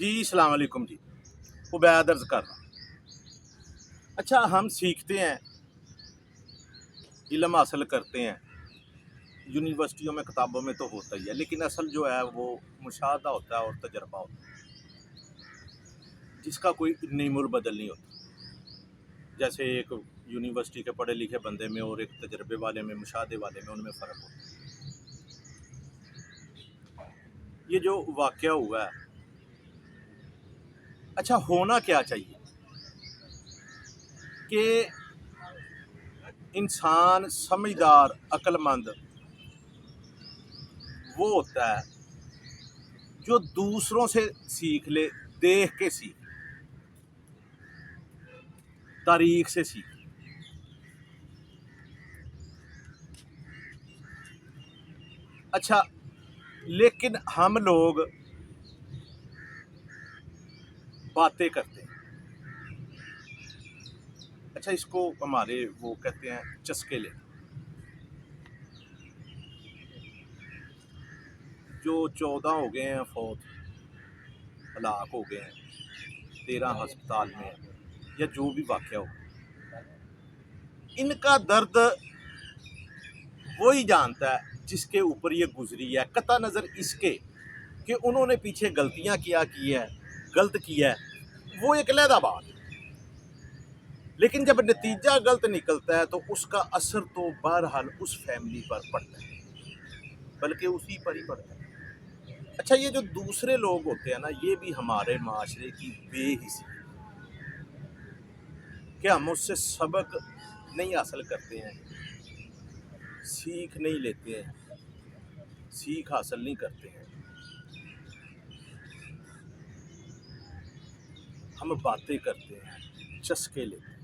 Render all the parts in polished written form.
جی السلام علیکم جی، عبید عرض کر رہا ہوں۔ اچھا، ہم سیکھتے ہیں، علم حاصل کرتے ہیں، یونیورسٹیوں میں کتابوں میں تو ہوتا ہی ہے، لیکن اصل جو ہے وہ مشاہدہ ہوتا ہے اور تجربہ ہوتا ہے، جس کا کوئی نعم البدل نہیں ہوتا۔ جیسے ایک یونیورسٹی کے پڑھے لکھے بندے میں اور ایک تجربے والے میں، مشاہدے والے میں، ان میں فرق ہوتا ہے۔ یہ جو واقعہ ہوا ہے، اچھا ہونا کیا چاہیے کہ انسان سمجھدار عقل مند وہ ہوتا ہے جو دوسروں سے سیکھ لے، دیکھ کے سیکھ، تاریخ سے سیکھ۔ اچھا، لیکن ہم لوگ باتیں کرتے ہیں۔ اچھا، اس کو ہمارے وہ کہتے ہیں چسکے لے۔ جو 14 ہو گئے ہیں فوت، ہلاک ہو گئے ہیں، 13 ہسپتال میں، یا جو بھی واقعہ ہو، ان کا درد وہی جانتا ہے جس کے اوپر یہ گزری ہے، قطع نظر اس کے کہ انہوں نے پیچھے غلطیاں کیا کی ہے، غلط کیا ہے، وہ ایک علیحدہ بات ہے۔ لیکن جب نتیجہ غلط نکلتا ہے تو اس کا اثر تو بہرحال اس فیملی پر پڑتا ہے، بلکہ اسی پر ہی پڑتا ہے۔ اچھا، یہ جو دوسرے لوگ ہوتے ہیں نا، یہ بھی ہمارے معاشرے کی بے حسی ہے کہ ہم اس سے سبق نہیں حاصل کرتے ہیں، سیکھ نہیں لیتے ہیں، سیکھ حاصل نہیں کرتے ہیں، ہم باتیں کرتے ہیں، چسکے لیتے ہیں۔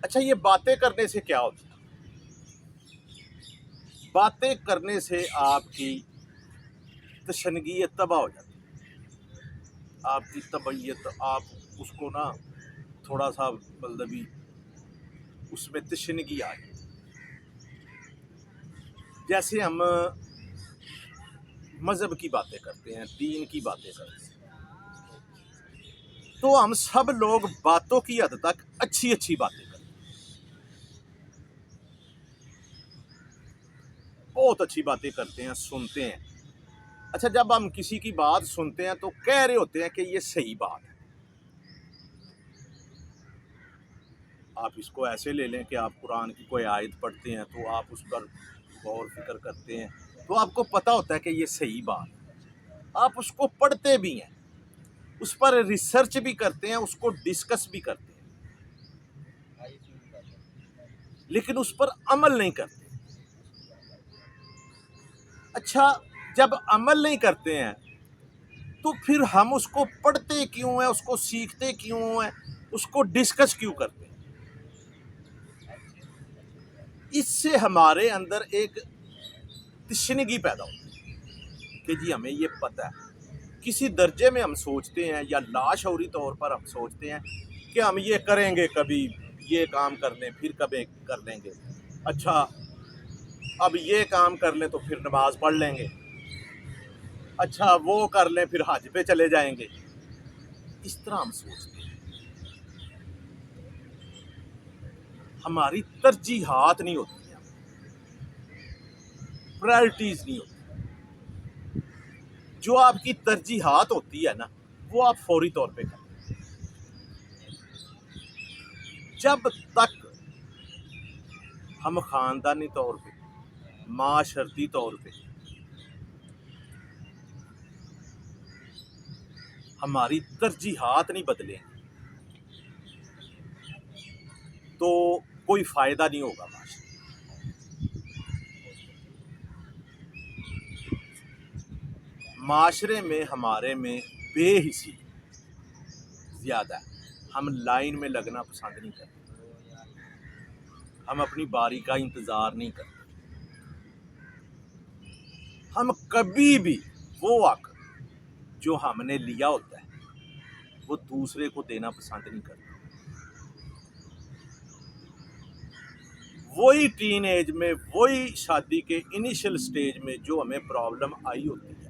اچھا، یہ باتیں کرنے سے کیا ہوتا ہے؟ باتیں کرنے سے آپ کی تشنگیت تباہ ہو جاتی ہے، آپ کی طبیعت، آپ اس کو نا تھوڑا سا مطلب اس میں تشنگی آ جائے۔ جیسے ہم مذہب کی باتیں کرتے ہیں، دین کی باتیں کرتے ہیں، تو ہم سب لوگ باتوں کی حد تک اچھی اچھی باتیں کرتے ہیں، بہت اچھی باتیں کرتے ہیں، سنتے ہیں۔ اچھا، جب ہم کسی کی بات سنتے ہیں تو کہہ رہے ہوتے ہیں کہ یہ صحیح بات ہے۔ آپ اس کو ایسے لے لیں کہ آپ قرآن کی کوئی آیت پڑھتے ہیں تو آپ اس پر غور فکر کرتے ہیں، تو آپ کو پتہ ہوتا ہے کہ یہ صحیح بات ہے، آپ اس کو پڑھتے بھی ہیں، اس پر ریسرچ بھی کرتے ہیں، اس کو ڈسکس بھی کرتے ہیں، لیکن اس پر عمل نہیں کرتے۔ اچھا، جب عمل نہیں کرتے ہیں تو پھر ہم اس کو پڑھتے کیوں ہیں، اس کو سیکھتے کیوں ہیں، اس کو ڈسکس کیوں کرتے ہیں؟ اس سے ہمارے اندر ایک تشنگی پیدا ہوتی ہے کہ جی ہمیں یہ پتہ ہے۔ کسی درجے میں ہم سوچتے ہیں یا لاشعوری طور پر ہم سوچتے ہیں کہ ہم یہ کریں گے، کبھی یہ کام کر لیں، پھر کبھی کر لیں گے۔ اچھا، اب یہ کام کر لیں تو پھر نماز پڑھ لیں گے، اچھا وہ کر لیں پھر حج پہ چلے جائیں گے۔ اس طرح ہم سوچتے ہیں، ہماری ترجیحات نہیں ہوتی ہیں، پرائرٹیز نہیں ہوتی۔ جو آپ کی ترجیحات ہوتی ہے نا، وہ آپ فوری طور پہ کریں۔ جب تک ہم خاندانی طور پہ، معاشرتی طور پہ ہماری ترجیحات نہیں بدلیں تو کوئی فائدہ نہیں ہوگا معاشرے۔ معاشرے میں ہمارے میں بے حسی زیادہ ہے، ہم لائن میں لگنا پسند نہیں کرتے، ہم اپنی باری کا انتظار نہیں کرتے، ہم کبھی بھی وہ حق جو ہم نے لیا ہوتا ہے وہ دوسرے کو دینا پسند نہیں کرتے۔ وہی ٹین ایج میں، وہی شادی کے انیشل سٹیج میں جو ہمیں پرابلم آئی ہوتی ہے،